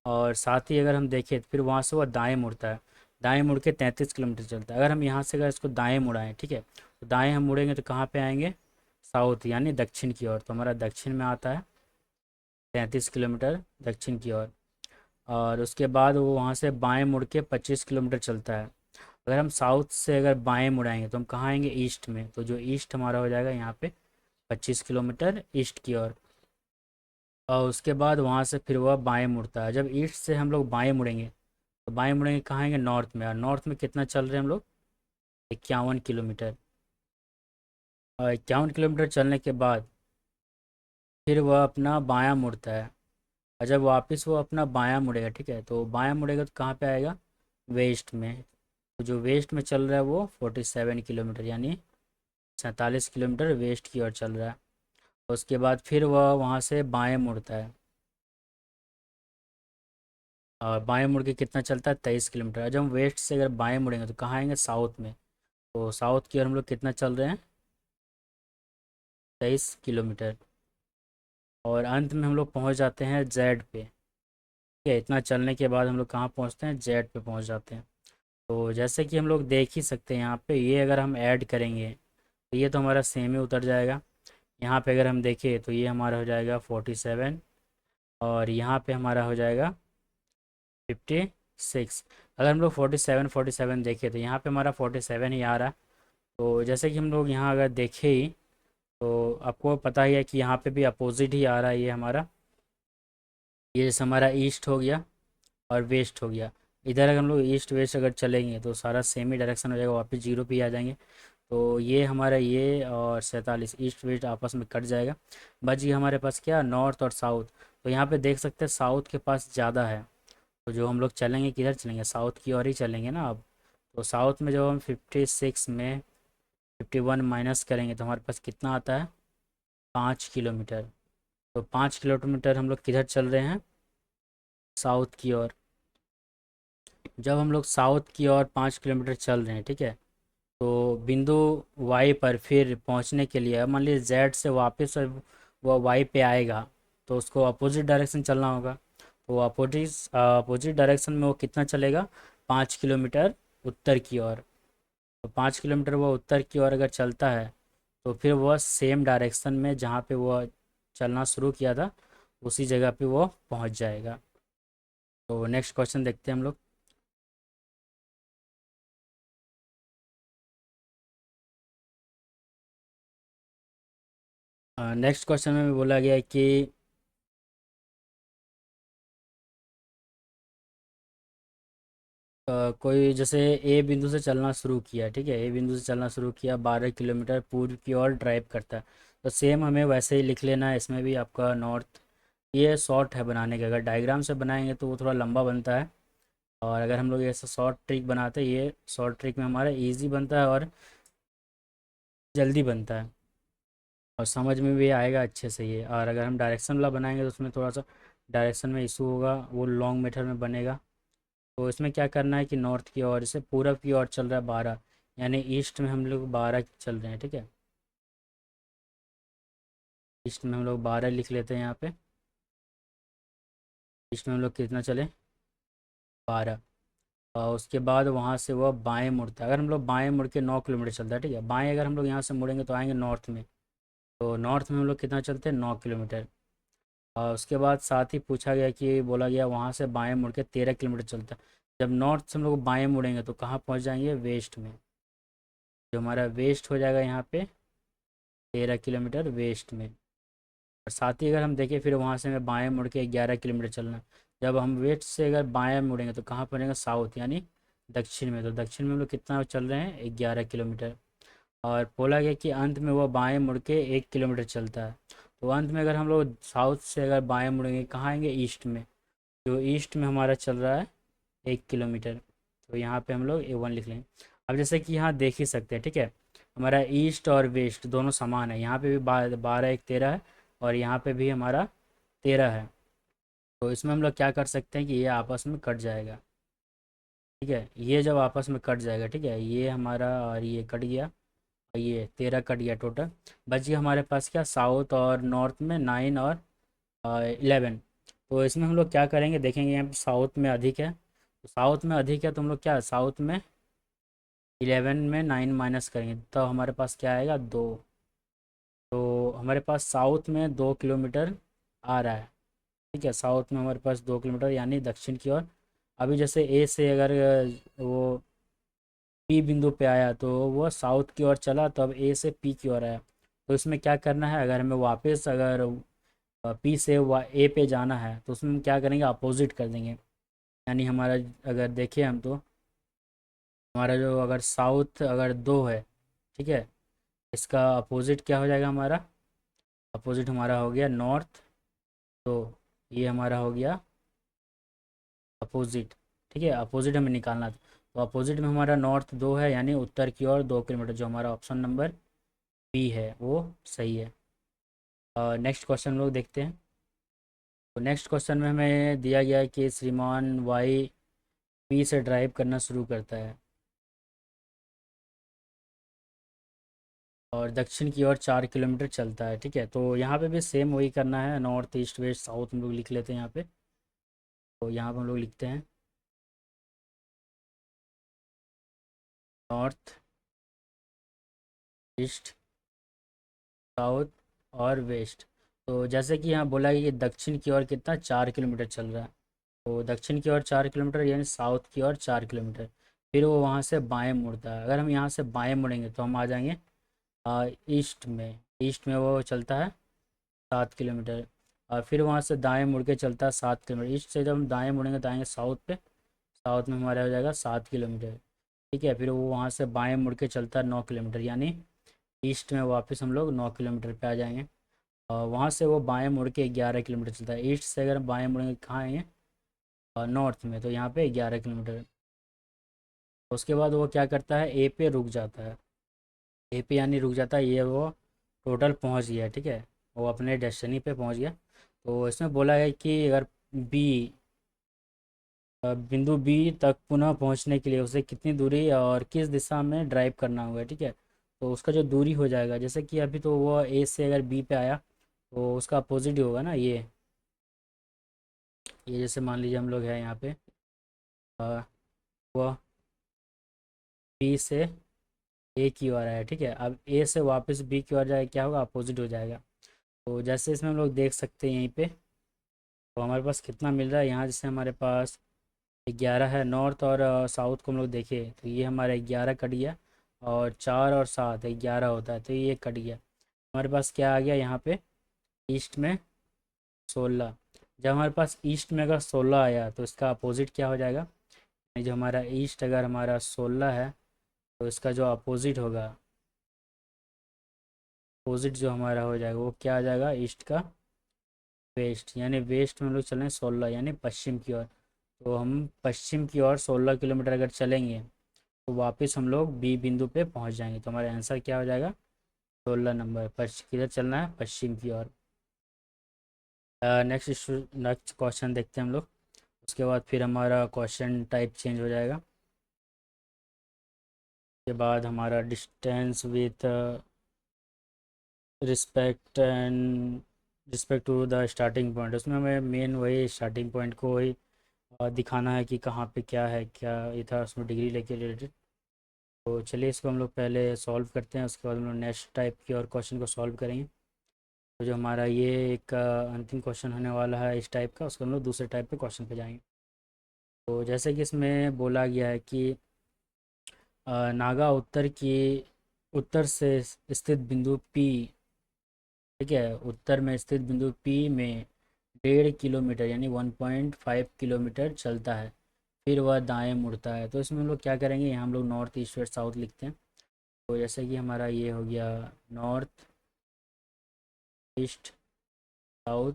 और साथ ही अगर हम देखें तो फिर वहाँ से वह दाएं मुड़ता है, दाएं मुड़ के 33 किलोमीटर चलता है। अगर हम यहाँ से अगर इसको दाएं मुड़ाएं, ठीक है, तो दाएं हम मुड़ेंगे तो कहाँ पे आएंगे, साउथ यानी दक्षिण की ओर। तो हमारा दक्षिण में आता है 33 किलोमीटर दक्षिण की ओर। और उसके बाद वो वहाँ से बाएं मुड़ के 25 किलोमीटर चलता है। अगर हम साउथ से अगर बाएं मुड़ाएंगे तो हम कहाँ आएंगे, ईस्ट में। तो जो ईस्ट हमारा हो जाएगा यहाँ पे 25 किलोमीटर ईस्ट की ओर। और उसके बाद वहाँ से फिर वह बाएं मुड़ता है। जब ईस्ट से हम लोग बाएं मुड़ेंगे तो बाएं मुड़ेंगे कहाँ आएंगे, नॉर्थ में। और नॉर्थ में कितना चल रहे हैं हम लोग, 51 किलोमीटर। और 51 किलोमीटर चलने के बाद फिर वह अपना बायां मुड़ता है। और जब वापस वो अपना बायां मुड़ेगा, ठीक है, तो बायां मुड़ेगा तो कहाँ पे आएगा, वेस्ट में। तो जो वेस्ट में चल रहा है वो 47 किलोमीटर, यानी 47 किलोमीटर वेस्ट की ओर चल रहा है। उसके बाद फिर वह वहाँ से बाएं मुड़ता है। और बाएं मुड़ के कितना चलता है, 23 किलोमीटर। और जब हम वेस्ट से अगर बाएं मुड़ेंगे तो कहाँ आएंगे, साउथ में। तो साउथ की ओर हम लोग कितना चल रहे हैं, 23 किलोमीटर। और अंत में हम लोग पहुँच जाते हैं जेड पे, ठीक है। इतना चलने के बाद हम लोग कहाँ पहुँचते हैं, जेड पे पहुँच जाते हैं। तो जैसे कि हम लोग देख ही सकते हैं यहाँ पे, ये अगर हम ऐड करेंगे तो ये तो हमारा सेम ही उतर जाएगा। यहाँ पे अगर हम देखें तो ये हमारा हो जाएगा 47, और यहाँ पे हमारा हो जाएगा 56। अगर हम लोग 47 देखें तो यहाँ पे हमारा 47 ही आ रहा है। तो जैसे कि हम लोग यहाँ अगर देखें ही, तो आपको पता ही है कि यहाँ पे भी अपोजिट ही आ रहा है ये हमारा। ये जैसे हमारा ईस्ट हो गया और वेस्ट हो गया। इधर अगर हम लोग ईस्ट वेस्ट अगर चलेंगे तो सारा सेम ही डायरेक्शन हो जाएगा, वापस जीरो पे ही आ जाएंगे। तो ये हमारा ये और 47 ईस्ट वेस्ट आपस में कट जाएगा। बच गया हमारे पास क्या, नॉर्थ और साउथ। तो यहाँ पे देख सकते हैं साउथ के पास ज़्यादा है। तो जो हम लोग चलेंगे किधर चलेंगे, साउथ की ओर ही चलेंगे ना अब। तो साउथ में जब हम 56 में 51 माइनस करेंगे तो हमारे पास कितना आता है, 5 किलोमीटर। तो 5 किलोमीटर हम लोग किधर चल रहे हैं, साउथ की ओर। जब हम लोग साउथ की ओर 5 किलोमीटर चल रहे हैं, ठीक है, तो बिंदु वाई पर फिर पहुंचने के लिए, अब मान लीजिए जेड से वापस वो वाई पे आएगा तो उसको अपोजिट डायरेक्शन चलना होगा। तो अपोजिट अपोजिट डायरेक्शन में वो कितना चलेगा, 5 किलोमीटर उत्तर की ओर। तो 5 किलोमीटर वो उत्तर की ओर अगर चलता है तो फिर वह सेम डायरेक्शन में जहाँ पे वो चलना शुरू किया था उसी जगह पे वो पहुँच जाएगा। तो नेक्स्ट क्वेश्चन देखते हैं हम लोग। नेक्स्ट क्वेश्चन में भी बोला गया है कि कोई जैसे ए बिंदु से चलना शुरू किया, ठीक है, ए बिंदु से चलना शुरू किया, 12 किलोमीटर पूर्व की ओर ड्राइव करता है। तो सेम हमें वैसे ही लिख लेना है, इसमें भी आपका नॉर्थ। ये शॉर्ट है बनाने का, अगर डायग्राम से बनाएंगे तो वो थोड़ा लंबा बनता है। और अगर हम लोग ऐसा शॉर्ट ट्रिक बनाते हैं, ये शॉर्ट ट्रिक में हमारा इजी बनता है और जल्दी बनता है और समझ में भी आएगा अच्छे से ये। और अगर हम डायरेक्शन वाला बनाएंगे तो उसमें थोड़ा सा डायरेक्शन में इशू होगा, वो लॉन्ग मेथड में बनेगा। तो इसमें क्या करना है कि नॉर्थ की ओर, जैसे पूरब की ओर चल रहा है 12, यानी ईस्ट में हम लोग 12 चल रहे हैं, ठीक है। ईस्ट में हम लोग 12 लिख लेते हैं यहाँ पे। ईस्ट में हम लोग कितना चले, 12। उसके बाद वहाँ से वह बाएं मुड़ता है। अगर हम लोग बाएं मुड़ के 9 किलोमीटर चलता है, ठीक है, बाएं अगर हम लोग यहाँ से मुड़ेंगे तो आएंगे नॉर्थ में। तो नॉर्थ में हम लोग कितना चलते हैं, 9 किलोमीटर। और उसके बाद साथ ही पूछा गया कि बोला गया वहाँ से बाएं मुड़ के 13 किलोमीटर चलता है। जब नॉर्थ से हम लोग बाएं मुड़ेंगे तो कहाँ पहुँच जाएंगे, वेस्ट में। जो हमारा वेस्ट हो जाएगा यहाँ पे 13 किलोमीटर वेस्ट में। और साथ ही अगर हम देखें फिर वहाँ से हमें बाएं मुड़ के 11 किलोमीटर चलना है। जब हम वेस्ट से अगर बाएं मुड़ेंगे तो कहाँ पहुँचेंगे, साउथ यानी दक्षिण में। तो दक्षिण में हम लोग कितना चल रहे हैं, 11 किलोमीटर। और बोला गया कि अंत में वो बाएं मुड़ के 1 किलोमीटर चलता है। तो अंत में अगर हम लोग साउथ से अगर बाएं मुड़ेंगे कहाँ आएंगे, ईस्ट में। जो ईस्ट में हमारा चल रहा है 1 किलोमीटर। तो यहाँ पे हम लोग A1 लिख लेंगे। अब जैसे कि यहाँ देख ही सकते हैं, ठीक है, हमारा ईस्ट और वेस्ट दोनों समान है। यहाँ पे भी 12 1 13 है, और यहाँ पे भी हमारा 13 है। तो इसमें हम लोग क्या कर सकते हैं कि ये आपस में कट जाएगा, ठीक है। ये जब आपस में कट जाएगा, ठीक है, ये हमारा और ये कट गया, और ये 13 कट गया टोटल। बच गया हमारे पास क्या, साउथ और नॉर्थ में 9 और 11। तो इसमें हम लोग क्या करेंगे, देखेंगे यहाँ पे साउथ में अधिक है। तो साउथ में अधिक है तो हम लोग क्या, साउथ में 11 में 9 माइनस करेंगे तो हमारे पास क्या आएगा, 2। तो हमारे पास साउथ में 2 किलोमीटर आ रहा है, ठीक है। साउथ में हमारे पास 2 किलोमीटर यानी दक्षिण की ओर। अभी जैसे ए से अगर वो पी बिंदु पे आया तो वो साउथ की ओर चला, तो अब ए से पी की ओर आया। तो इसमें क्या करना है, अगर हमें वापस अगर पी से ए पे जाना है तो उसमें हम क्या करेंगे, अपोजिट कर देंगे। यानी हमारा अगर देखें हम तो हमारा जो अगर साउथ अगर 2 है, ठीक है, इसका अपोजिट क्या हो जाएगा, हमारा अपोजिट हमारा हो गया नॉर्थ। तो ये हमारा हो गया अपोजिट, ठीक है। अपोजिट हमें निकालना था, तो अपोजिट में हमारा नॉर्थ 2 है यानी उत्तर की ओर 2 किलोमीटर। जो हमारा ऑप्शन नंबर बी है वो सही है। नेक्स्ट क्वेश्चन लोग देखते हैं। तो नेक्स्ट क्वेश्चन में हमें दिया गया है कि श्रीमान वाई पी से ड्राइव करना शुरू करता है और दक्षिण की ओर 4 किलोमीटर चलता है, ठीक है। तो यहाँ पे भी सेम वही करना है, नॉर्थ ईस्ट वेस्ट साउथ हम लोग लिख लेते हैं यहाँ पे। तो यहाँ पे हम लोग लिखते हैं नॉर्थ ईस्ट साउथ और वेस्ट। तो जैसे कि यहाँ बोला गया कि दक्षिण की ओर कितना, 4 किलोमीटर चल रहा है। तो दक्षिण की ओर 4 किलोमीटर यानी साउथ की ओर 4 किलोमीटर। फिर वो वहाँ से बाएं मुड़ता है। अगर हम यहाँ से बाएं मुड़ेंगे तो हम आ जाएंगे ईस्ट में। ईस्ट में वो चलता है 7 किलोमीटर। और फिर वहाँ से दाएं मुड़ के चलता है 7 किलोमीटर। ईस्ट से जब हम दाएं मुड़ेंगे तो आएंगे साउथ पे। साउथ में हमारा हो जाएगा 7 किलोमीटर, ठीक है। फिर वो वहाँ से बाएं मुड़ के चलता है 9 किलोमीटर यानी ईस्ट में वापस हम लोग 9 किलोमीटर पे आ जाएंगे। और वहाँ से वो बाएं मुड़ के 11 किलोमीटर चलता है। ईस्ट से अगर बाएं मुड़ेंगे कहाँ आएंगे, नॉर्थ में। तो यहाँ पे 11 किलोमीटर। उसके बाद वो क्या करता है, ए पे रुक जाता है। ए पे यानी रुक जाता है, ये वो टोटल पहुँच गया, ठीक है, वो अपने डेस्टिनी पे पहुँच गया। तो इसमें बोला है कि अगर बी बिंदु बी तक पुनः पहुंचने के लिए उसे कितनी दूरी और किस दिशा में ड्राइव करना होगा, ठीक है। तो उसका जो दूरी हो जाएगा, जैसे कि अभी तो वो ए से अगर बी पे आया तो उसका अपोजिट ही होगा ना, ये जैसे मान लीजिए हम लोग हैं यहाँ पे, वो बी से ए की ओर आया, ठीक है। अब ए से वापस बी की ओर जाए क्या होगा, अपोजिट हो जाएगा। तो जैसे इसमें हम लोग देख सकते हैं यहीं पे, तो हमारे पास कितना मिल रहा है यहाँ, जैसे हमारे पास 11 है। नॉर्थ और साउथ को हम लोग देखें तो ये हमारा 11 कट गया, और 4 और 7 11 होता है तो ये कट गया। हमारे पास क्या आ गया यहाँ पे, ईस्ट में 16। जब हमारे पास ईस्ट में अगर 16 आया तो इसका अपोजिट क्या हो जाएगा, यानी जो हमारा ईस्ट अगर हमारा 16 है तो इसका जो अपोजिट होगा, अपोजिट जो हमारा हो जाएगा वो क्या आ जाएगा, ईस्ट का वेस्ट। यानी वेस्ट में हम लोग चल रहे हैं 16 यानी पश्चिम की ओर। तो हम पश्चिम की ओर 16 किलोमीटर अगर चलेंगे तो वापस हम लोग बी बिंदु पे पहुंच जाएंगे। तो हमारा आंसर क्या हो जाएगा, 16 नंबर। किधर चलना है, पश्चिम की ओर। नेक्स्ट क्वेश्चन देखते हैं हम लोग। उसके बाद फिर हमारा क्वेश्चन टाइप चेंज हो जाएगा। उसके बाद हमारा distance with respect to the starting point, उसमें हमें मेन वही स्टार्टिंग पॉइंट को ही दिखाना है कि कहाँ पे क्या है, क्या ये था उसमें डिग्री लेके रिलेटेड। तो चलिए इसको हम लोग पहले सॉल्व करते हैं, उसके बाद हम लोग नेक्स्ट टाइप की और क्वेश्चन को सॉल्व करेंगे। तो जो हमारा ये एक अंतिम क्वेश्चन होने वाला है इस टाइप का, उसको हम लोग दूसरे टाइप के क्वेश्चन पे जाएंगे। तो जैसे कि इसमें बोला गया है कि नागा उत्तर की उत्तर से स्थित बिंदु P, ठीक है, उत्तर में स्थित बिंदु P में 1.5 किलोमीटर यानी 1.5 किलोमीटर चलता है, फिर वह दाएं मुड़ता है। तो इसमें हम लोग क्या करेंगे, यहाँ हम लोग नॉर्थ ईस्ट वेस्ट साउथ लिखते हैं। तो जैसे कि हमारा ये हो गया नॉर्थ ईस्ट साउथ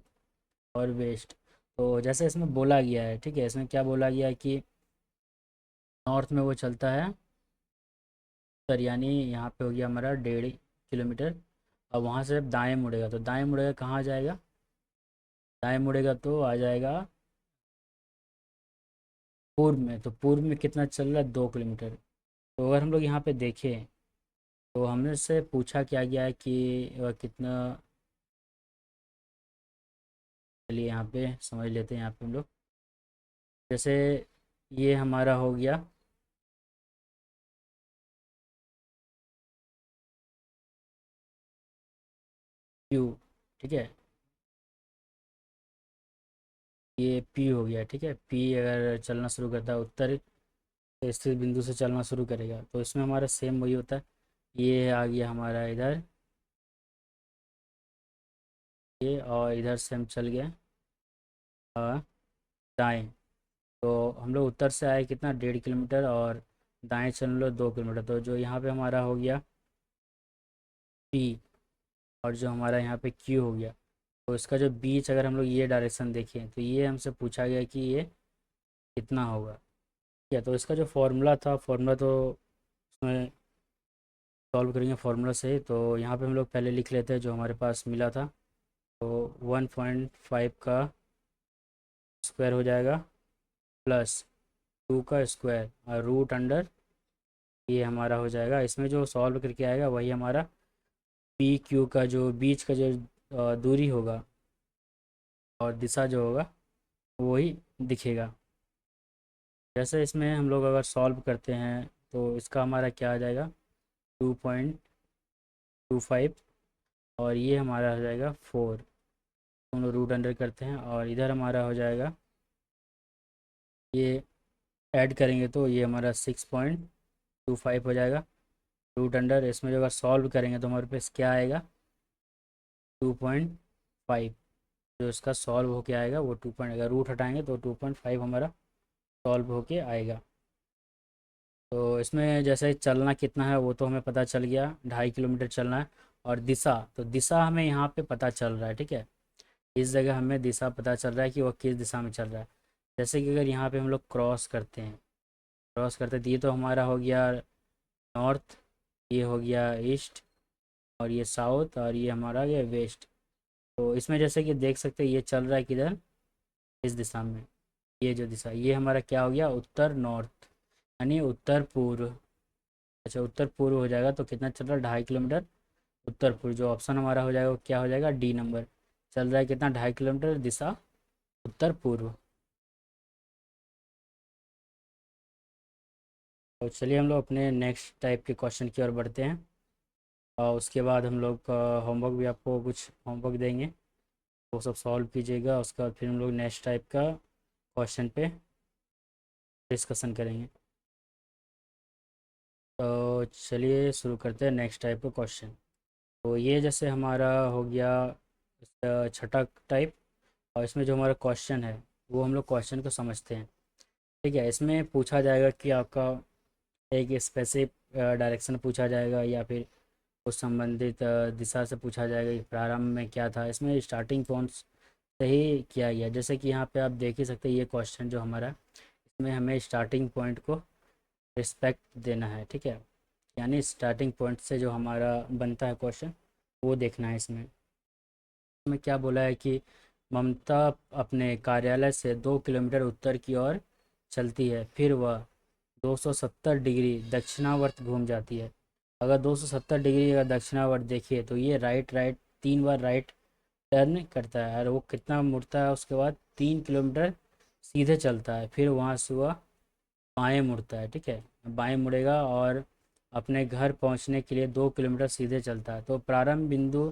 और वेस्ट। तो जैसे इसमें बोला गया है, ठीक है, इसमें क्या बोला गया है कि नॉर्थ में वो चलता है सर, यानी यहाँ पे हो गया हमारा 1.5 किलोमीटर। अब वहाँ से जब दाएं मुड़ेगा तो दाएं मुड़ेगा कहाँ जाएगा, दाएं मुड़ेगा तो आ जाएगा पूर्व में। तो पूर्व में कितना चल रहा है, 2 किलोमीटर। तो अगर हम लोग यहाँ पे देखें तो हमने से पूछा क्या गया है कि वह कितना, चलिए यहाँ पे समझ लेते हैं। यहाँ पे हम लोग जैसे ये हमारा हो गया क्यू, ठीक है, ये पी हो गया, ठीक है। पी अगर चलना शुरू करता है उत्तर स्थित बिंदु से चलना शुरू करेगा, तो इसमें हमारा सेम वही होता है। ये आ गया हमारा इधर, ये और इधर से हम चल गए दाएं। तो हम लोग उत्तर से आए कितना, 1.5 किलोमीटर, और दाएं चल लो 2 किलोमीटर। तो जो यहाँ पे हमारा हो गया पी, और जो हमारा यहाँ पे क्यू हो गया, तो इसका जो बीच अगर हम लोग ये डायरेक्शन देखें तो ये हमसे पूछा गया कि ये कितना होगा, ठीक है। तो इसका जो फॉर्मूला था, फॉर्मूला तो उसमें सॉल्व करेंगे फार्मूला से। तो यहाँ पे हम लोग पहले लिख लेते हैं जो हमारे पास मिला था। तो 1.5 का स्क्वायर हो जाएगा प्लस 2 का स्क्वायर और रूट अंडर, ये हमारा हो जाएगा। इसमें जो सॉल्व करके आएगा वही हमारा पी क्यू का जो बीच का जो दूरी होगा और दिशा जो होगा वही दिखेगा। जैसे इसमें हम लोग अगर सॉल्व करते हैं तो इसका हमारा क्या आ जाएगा, 2.25, और ये हमारा हो जाएगा 4। हम लोग रूट अंडर करते हैं और इधर हमारा हो जाएगा, ये ऐड करेंगे तो ये हमारा 6.25 हो जाएगा रूट अंडर। इसमें जो अगर सॉल्व करेंगे तो हमारे पास क्या आएगा, 2.5। जो इसका सॉल्व होके आएगा वो 2 पॉइंट, अगर रूट हटाएंगे तो 2.5 हमारा सॉल्व होके आएगा। तो इसमें जैसे चलना कितना है वो तो हमें पता चल गया, 2.5 किलोमीटर चलना है। और दिशा, तो दिशा हमें यहाँ पे पता चल रहा है, ठीक है। इस जगह हमें दिशा पता चल रहा है कि वो किस दिशा में चल रहा है। जैसे कि अगर यहाँ पे हम लोग क्रॉस करते हैं, क्रॉस करते तो ये तो हमारा हो गया नॉर्थ, ये हो गया ईस्ट, और ये साउथ, और ये हमारा ये वेस्ट। तो इसमें जैसे कि देख सकते हैं ये चल रहा है किधर, इस दिशा में। ये जो दिशा, ये हमारा क्या हो गया, उत्तर नॉर्थ, यानी उत्तर पूर्व। अच्छा, उत्तर पूर्व हो जाएगा तो कितना चल रहा है, 2.5 किलोमीटर उत्तर पूर्व। जो ऑप्शन हमारा हो जाएगा वो क्या हो जाएगा, डी नंबर। चल रहा है कितना, 2.5 किलोमीटर दिशा उत्तर पूर्व। तो चलिए हम लोग अपने नेक्स्ट टाइप के क्वेश्चन की ओर बढ़ते हैं, और उसके बाद हम लोग होमवर्क भी, आपको कुछ होमवर्क देंगे, वो सब सॉल्व कीजिएगा। उसके बाद फिर हम लोग नेक्स्ट टाइप का क्वेश्चन पे डिस्कशन करेंगे। तो चलिए शुरू करते हैं नेक्स्ट टाइप का क्वेश्चन। तो ये जैसे हमारा हो गया छठा टाइप, और इसमें जो हमारा क्वेश्चन है वो हम लोग क्वेश्चन को समझते हैं, ठीक है। इसमें पूछा जाएगा कि आपका एक स्पेसिफिक डायरेक्शन पूछा जाएगा, या फिर उस संबंधित दिशा से पूछा जाएगा कि प्रारंभ में क्या था। इसमें स्टार्टिंग पॉइंट से ही किया गया, जैसे कि यहाँ पे आप देख ही सकते हैं ये क्वेश्चन जो हमारा है, इसमें हमें स्टार्टिंग पॉइंट को रिस्पेक्ट देना है, ठीक है। यानी स्टार्टिंग पॉइंट से जो हमारा बनता है क्वेश्चन वो देखना है। इसमें क्या बोला है कि ममता अपने कार्यालय से 2 किलोमीटर उत्तर की ओर चलती है, फिर वह 270 डिग्री दक्षिणावर्त घूम जाती है। अगर 270 डिग्री अगर दक्षिणावर्त देखिए तो ये राइट राइट 3 बार राइट टर्न करता है, और वो कितना मुड़ता है उसके बाद, 3 किलोमीटर सीधे चलता है, फिर वहाँ से वह बाएं मुड़ता है, ठीक है, बाएं मुड़ेगा और अपने घर पहुँचने के लिए 2 किलोमीटर सीधे चलता है। तो प्रारंभ बिंदु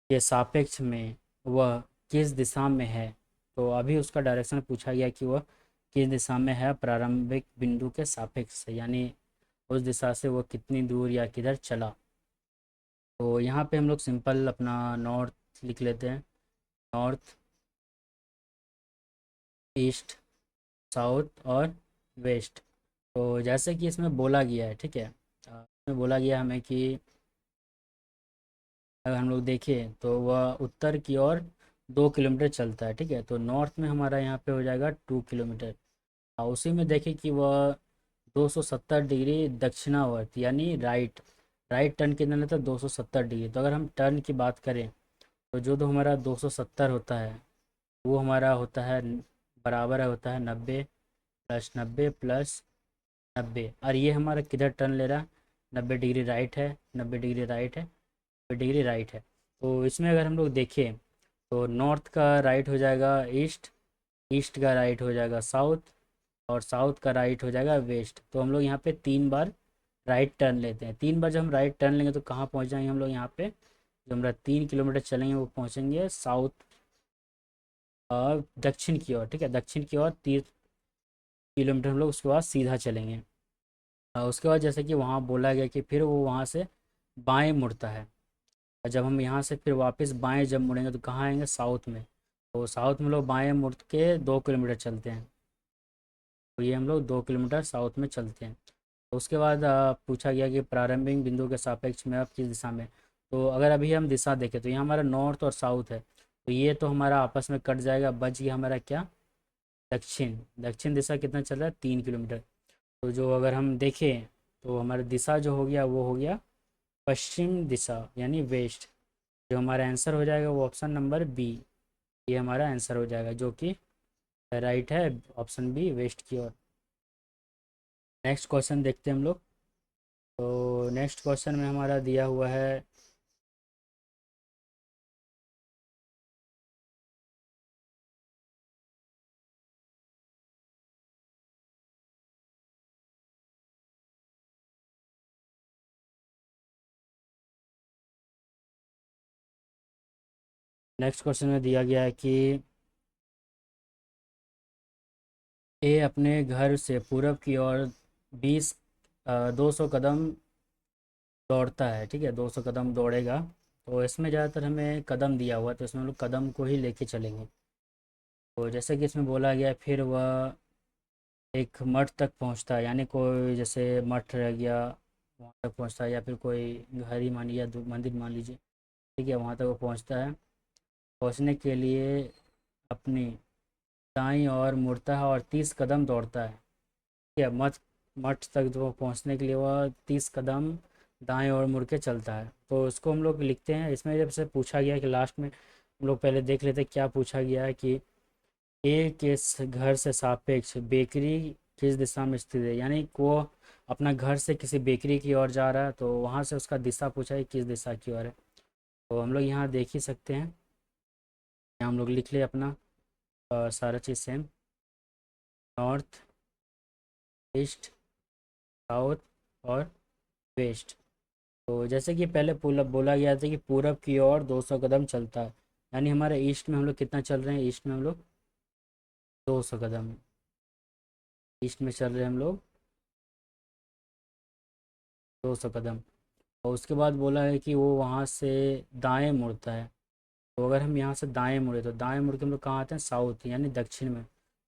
के सापेक्ष में वह किस दिशा में है। तो अभी उसका डायरेक्शन पूछा गया कि वह किस दिशा में है प्रारंभिक बिंदु के सापेक्ष से, यानी उस दिशा से वो कितनी दूर या किधर चला। तो यहाँ पे हम लोग सिंपल अपना नॉर्थ लिख लेते हैं। नॉर्थ, ईस्ट, साउथ और वेस्ट। तो जैसे कि इसमें बोला गया है, ठीक है, इसमें बोला गया हमें कि अगर हम लोग देखें तो वह उत्तर की ओर 2 किलोमीटर चलता है, ठीक है। तो नॉर्थ में हमारा यहाँ पे हो जाएगा 2 किलोमीटर। और उसी में देखें कि वह 270 डिग्री दक्षिणावर्त यानी राइट, राइट टर्न कितना लेता है 270 डिग्री। तो अगर हम टर्न की बात करें तो जो तो हमारा 270 होता है वो हमारा होता है बराबर है होता है 90 + 90 + 90। और ये हमारा किधर टर्न ले रहा है, 90 डिग्री राइट है, 90 डिग्री राइट है, 90 डिग्री राइट है। तो इसमें अगर हम लोग देखें तो नॉर्थ का राइट हो जाएगा ईस्ट, ईस्ट का राइट हो जाएगा साउथ और साउथ का राइट हो जाएगा वेस्ट। तो हम लोग यहाँ पे 3 बार राइट टर्न लेते हैं। 3 बार जब हम राइट टर्न लेंगे तो कहाँ पहुँच जाएंगे हम लोग यहाँ पे, जो हमारा 3 किलोमीटर चलेंगे वो पहुँचेंगे साउथ और दक्षिण की ओर, ठीक है, दक्षिण की ओर 3 किलोमीटर हम लोग उसके बाद सीधा चलेंगे। उसके बाद जैसे कि वहाँ बोला गया कि फिर वो वहाँ से बाएं मुड़ता है। और जब हम यहाँ से फिर वापस बाएं जब मुड़ेंगे तो कहाँ आएंगे, साउथ में। तो साउथ में लोग बाएं मुड़ के 2 किलोमीटर चलते हैं। तो ये हम लोग 2 किलोमीटर साउथ में चलते हैं। तो उसके बाद पूछा गया कि प्रारंभिक बिंदु के सापेक्ष में अब किस दिशा में। तो अगर अभी हम दिशा देखें तो यहाँ हमारा नॉर्थ और साउथ है, तो ये तो हमारा आपस में कट जाएगा, बच गया हमारा क्या, दक्षिण। दक्षिण दिशा कितना चल रहा है, 3 किलोमीटर। तो जो अगर हम देखें तो हमारा दिशा जो हो गया वो हो गया पश्चिम दिशा यानी वेस्ट। जो हमारा आंसर हो जाएगा वो ऑप्शन नंबर बी, ये हमारा आंसर हो जाएगा जो कि राइट है, ऑप्शन बी वेस्ट की ओर। नेक्स्ट क्वेश्चन देखते हैं हम लोग। तो नेक्स्ट क्वेश्चन में हमारा दिया हुआ है नेक्स्ट क्वेश्चन में दिया गया है कि ए अपने घर से पूरब की ओर 200 कदम दौड़ता है, ठीक है, 200 कदम दौड़ेगा। तो इसमें ज़्यादातर हमें कदम दिया हुआ है तो इसमें हम लोग कदम को ही लेके चलेंगे। तो जैसे कि इसमें बोला गया है, फिर वह एक मठ तक पहुंचता है, यानी कोई जैसे मठ रह गया वहाँ तक पहुंचता है, या फिर कोई घर ही मान लीजिए या मंदिर मान लीजिए, ठीक है, वहाँ तक वो पहुंचता है। पहुंचने के लिए अपनी दाईं ओर मुड़ता है और 30 कदम दौड़ता है, ठीक है। मठ मठ तक जो पहुंचने के लिए वह 30 कदम दाएं ओर मुड़ के चलता है। तो इसको हम लोग लिखते हैं। इसमें जब से पूछा गया कि लास्ट में हम लोग पहले देख लेते हैं क्या पूछा गया है कि ए के घर से सापेक्ष बेकरी किस दिशा में स्थित है, यानी वो अपना घर से किसी बेकरी की ओर जा रहा है तो वहाँ से उसका दिशा पूछा है किस दिशा की ओर है। तो हम लोग यहाँ देख ही सकते हैं, यहाँ हम लोग लिख ले अपना सारा चीज़ सेम, नॉर्थ, ईस्ट, साउथ और वेस्ट। तो जैसे कि पहले बोला गया था कि पूरब की ओर 200 कदम चलता है, यानी हमारे ईस्ट में हम लोग कितना चल रहे हैं, ईस्ट में हम लोग 200 कदम, ईस्ट में चल रहे हैं हम लोग 200 कदम। और उसके बाद बोला है कि वो वहाँ से दाएं मुड़ता है। तो अगर हम यहाँ से दाएं मुड़े तो दाएं मुड़ के हम लोग कहाँ आते हैं, साउथ यानी दक्षिण में।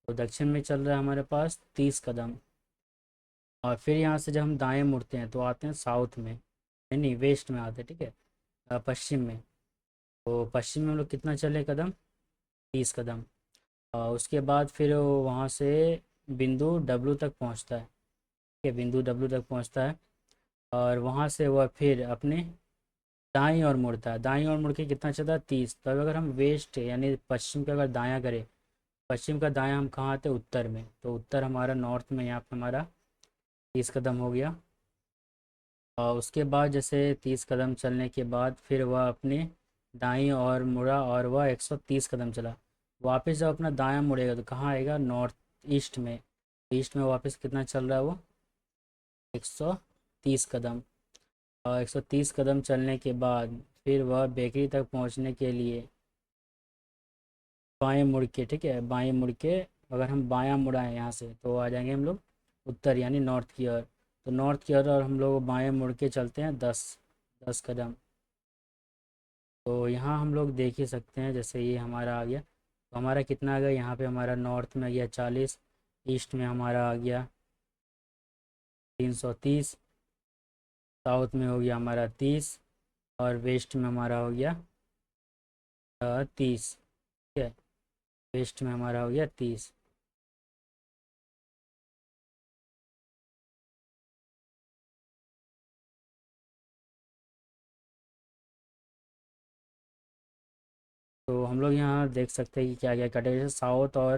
तो दक्षिण में चल रहा है हमारे पास 30 कदम। और फिर यहाँ से जब हम दाएं मुड़ते हैं तो आते हैं साउथ में, नहीं वेस्ट में आते हैं, ठीक है, पश्चिम में। तो पश्चिम में हम लोग कितना चले कदम, 30 कदम। और उसके बाद फिर वो वहाँ से बिंदु डब्लू तक पहुँचता है, ठीक है, बिंदु डब्लू तक पहुँचता है। और वहाँ से वह फिर अपने दाईं ओर मुड़ता है, दाईं ओर मुड़ के कितना चलता है, 30। तो अगर हम वेस्ट यानी पश्चिम का अगर दायां करें, पश्चिम का दायां हम कहाँ आते हैं, उत्तर में। तो उत्तर हमारा नॉर्थ में, यहाँ पे हमारा 30 कदम हो गया। और उसके बाद जैसे 30 कदम चलने के बाद फिर वह अपने दाईं ओर मुड़ा और वह 130 कदम चला। वापस जब अपना दायां मुड़ेगा तो कहाँ आएगा, नॉर्थ ईस्ट में। ईस्ट में वापस कितना चल रहा है वो, 130 कदम। और 130 कदम चलने के बाद फिर वह बेकरी तक पहुंचने के लिए बाएं मुड़ के, ठीक है, बाएं मुड़ के, अगर हम बायां मुड़ाएं यहाँ से तो आ जाएंगे हम लोग उत्तर यानी नॉर्थ की ओर। तो नॉर्थ की ओर और हम लोग बाएं मुड़ के चलते हैं 10 कदम। तो यहाँ हम लोग देख ही सकते हैं, जैसे ये हमारा आ गया, तो हमारा कितना आ गया यहाँ पे, हमारा नॉर्थ में आ गया 40, ईस्ट में हमारा आ गया 330, साउथ में हो गया हमारा 30, और वेस्ट में हमारा हो गया 30, ठीक है, वेस्ट में हमारा हो गया 30। तो हम लोग यहाँ देख सकते हैं कि क्या क्या कटेगा, जैसे साउथ और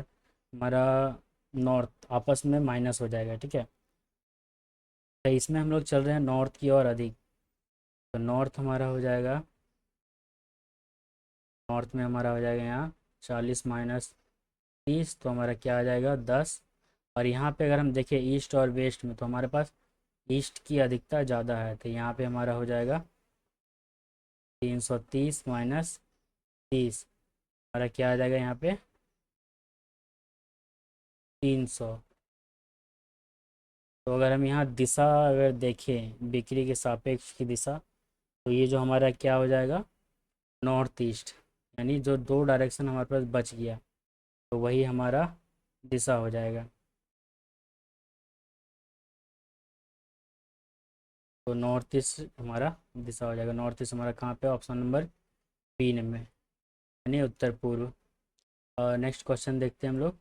हमारा नॉर्थ आपस में माइनस हो जाएगा, ठीक है। तो इसमें हम लोग चल रहे हैं नॉर्थ की ओर अधिक, तो नॉर्थ हमारा हो जाएगा, नॉर्थ में हमारा हो जाएगा यहाँ 40 - 30, तो हमारा क्या आ जाएगा 10। और यहाँ पे अगर हम देखें ईस्ट और वेस्ट में, तो हमारे पास ईस्ट की अधिकता ज़्यादा है, तो यहाँ पे हमारा हो जाएगा 330 - 30, हमारा क्या आ जाएगा यहाँ पे 300। तो अगर हम यहाँ दिशा अगर देखें बिक्री के सापेक्ष की दिशा, तो ये जो हमारा क्या हो जाएगा नॉर्थ ईस्ट, यानी जो दो डायरेक्शन हमारे पास बच गया, तो वही हमारा दिशा हो जाएगा। तो नॉर्थ ईस्ट हमारा दिशा हो जाएगा। नॉर्थ ईस्ट हमारा कहाँ पे, ऑप्शन नंबर बी में, यानी उत्तर पूर्व। और नेक्स्ट क्वेश्चन देखते हैं हम लोग।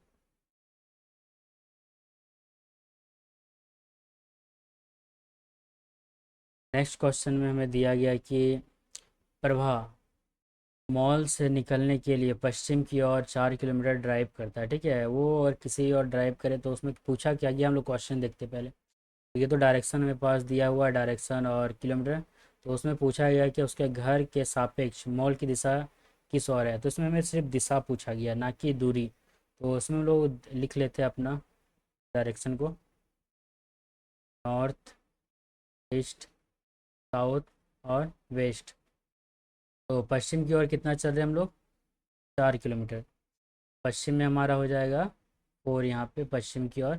नेक्स्ट क्वेश्चन में हमें दिया गया कि प्रभा मॉल से निकलने के लिए पश्चिम की ओर 4 किलोमीटर ड्राइव करता है, ठीक है, वो और किसी और ड्राइव करे, तो उसमें पूछा क्या गया, हम लोग क्वेश्चन देखते हैं पहले। तो ये तो डायरेक्शन मेरे पास दिया हुआ है, डायरेक्शन और किलोमीटर। तो उसमें पूछा गया कि उसके घर के सापेक्ष मॉल की दिशा किस ओर है, तो इसमें हमें सिर्फ दिशा पूछा गया, ना कि दूरी। तो उसमें हम लोग लिख लेते हैं अपना डायरेक्शन को, नॉर्थ, ईस्ट, साउथ और वेस्ट। तो पश्चिम की ओर कितना चल रहे हैं हम लोग, 4 किलोमीटर। पश्चिम में हमारा हो जाएगा, और यहाँ पे पश्चिम की ओर,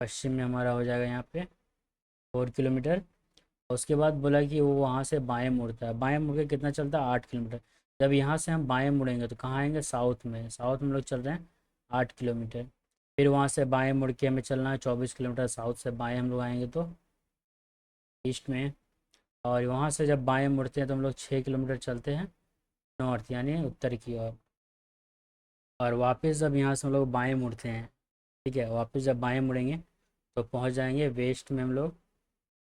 पश्चिम में हमारा हो जाएगा यहाँ पे 4 किलोमीटर। उसके बाद बोला कि वो वहाँ से बाएं मुड़ता है, बाएं मुड़ के कितना चलता है 8 किलोमीटर। जब यहाँ से हम बाएं मुड़ेंगे तो कहाँ आएंगे, साउथ में, साउथ में लोग चल रहे हैं 8 किलोमीटर। फिर वहाँ से बाएं मुड़ के हमें चलना है 24 किलोमीटर, साउथ से बाएं हम लोग आएंगे तो ईस्ट में। और वहाँ से जब बाएं मुड़ते हैं तो हम लोग 6 किलोमीटर चलते हैं नॉर्थ यानी उत्तर की ओर। और वापस जब यहाँ से हम लोग बाएँ मुड़ते हैं, ठीक है, वापस जब बाएँ मुड़ेंगे तो पहुँच जाएंगे वेस्ट में हम लोग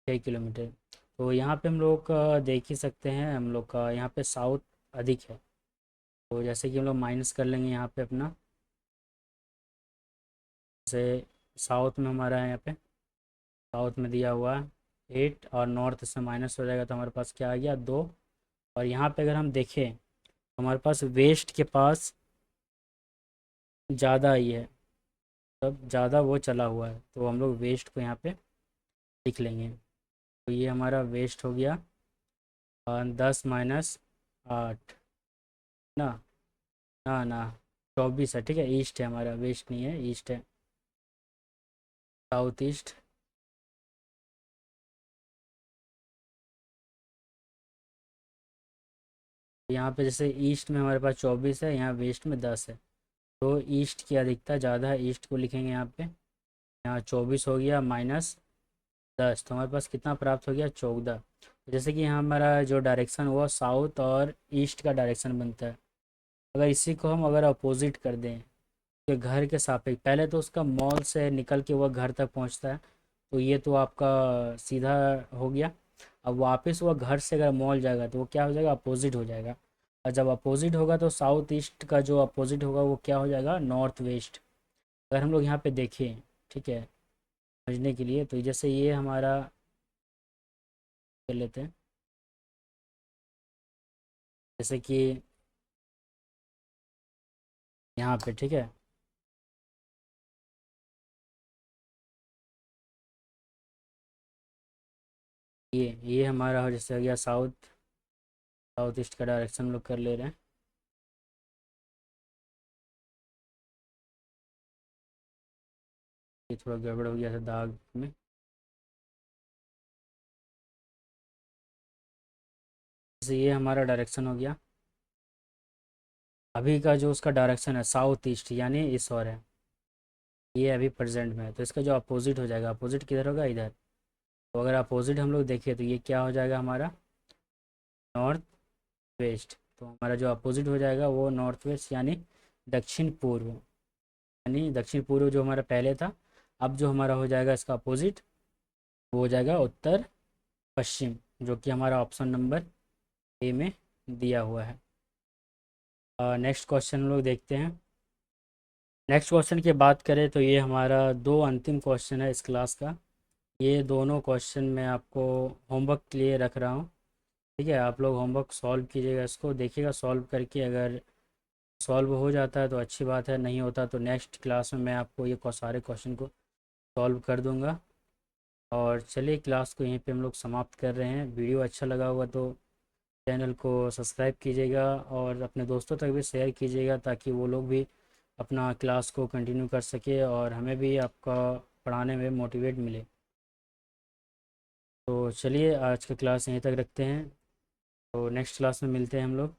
6 किलोमीटर। तो यहाँ पे हम लोग देख ही सकते हैं, हम लोग का यहाँ पे साउथ अधिक है, तो जैसे कि हम लोग माइनस कर लेंगे यहाँ पे अपना, जैसे साउथ में हमारा है यहाँ पे, साउथ में दिया हुआ है 8, और नॉर्थ से माइनस हो जाएगा तो हमारे पास क्या आ गया 2। और यहाँ पे अगर हम देखें तो हमारे पास वेस्ट के पास ज़्यादा ही है, तब ज़्यादा वो चला हुआ है, तो हम लोग वेस्ट को यहाँ पे लिख लेंगे। तो ये हमारा वेस्ट हो गया, और 10 - 8, ना, ना 24 है, ठीक है, ईस्ट है हमारा, वेस्ट नहीं है, ईस्ट है, साउथ ईस्ट। यहाँ पे जैसे ईस्ट में हमारे पास 24 है, यहाँ वेस्ट में 10 है, तो ईस्ट की अधिकता ज़्यादा है, ईस्ट को लिखेंगे यहाँ पे। यहाँ 24 हो गया -10, तो हमारे पास कितना प्राप्त हो गया 14। जैसे कि यहाँ हमारा जो डायरेक्शन हुआ साउथ और ईस्ट का डायरेक्शन बनता है, अगर इसी को हम अगर अपोजिट कर दें कि घर के सापेक्ष, पहले तो उसका मॉल से निकल के वह घर तक पहुंचता है, तो ये तो आपका सीधा हो गया। अब वापस वह घर से अगर मॉल जाएगा तो वो क्या हो जाएगा, अपोजिट हो जाएगा। और जब अपोजिट होगा तो साउथ ईस्ट का जो अपोजिट होगा वो क्या हो जाएगा, नॉर्थ वेस्ट। अगर हम लोग यहाँ पे देखें, ठीक है, समझने के लिए, तो जैसे ये हमारा कर लेते हैं, जैसे कि यहाँ पे, ठीक है। ये हमारा जैसे हो गया साउथ, साउथ ईस्ट का डायरेक्शन हम लोग कर ले रहे हैं। ये थोड़ा गड़बड़ हो गया था दाग में। जैसे ये हमारा डायरेक्शन हो गया, अभी का जो उसका डायरेक्शन है साउथ ईस्ट यानी इस ओर है, ये अभी प्रेजेंट में है। तो इसका जो अपोजिट हो जाएगा, अपोजिट किधर होगा, इधर। तो अगर अपोजिट हम लोग देखें तो ये क्या हो जाएगा हमारा, नॉर्थ वेस्ट। तो हमारा जो अपोजिट हो जाएगा वो नॉर्थ वेस्ट यानी दक्षिण पूर्व, यानी दक्षिण पूर्व जो हमारा पहले था, अब जो हमारा हो जाएगा इसका अपोजिट, वो हो जाएगा उत्तर पश्चिम, जो कि हमारा ऑप्शन नंबर ए में दिया हुआ है। नेक्स्ट क्वेश्चन हम लोग देखते हैं। नेक्स्ट क्वेश्चन की बात करें तो ये हमारा दो अंतिम क्वेश्चन है इस क्लास का। ये दोनों क्वेश्चन मैं आपको होमवर्क के लिए रख रहा हूँ, ठीक है। आप लोग होमवर्क सॉल्व कीजिएगा, इसको देखिएगा सॉल्व करके। अगर सॉल्व हो जाता है तो अच्छी बात है, नहीं होता तो नेक्स्ट क्लास में मैं आपको ये सारे क्वेश्चन को सॉल्व कर दूंगा। और चलिए क्लास को यहीं पे हम लोग समाप्त कर रहे हैं। वीडियो अच्छा लगा होगा तो चैनल को सब्सक्राइब कीजिएगा और अपने दोस्तों तक भी शेयर कीजिएगा, ताकि वो लोग भी अपना क्लास को कंटिन्यू कर सके और हमें भी आपका पढ़ाने में मोटिवेट मिले। तो चलिए आज का क्लास यहीं तक रखते हैं, तो नेक्स्ट क्लास में मिलते हैं हम लोग।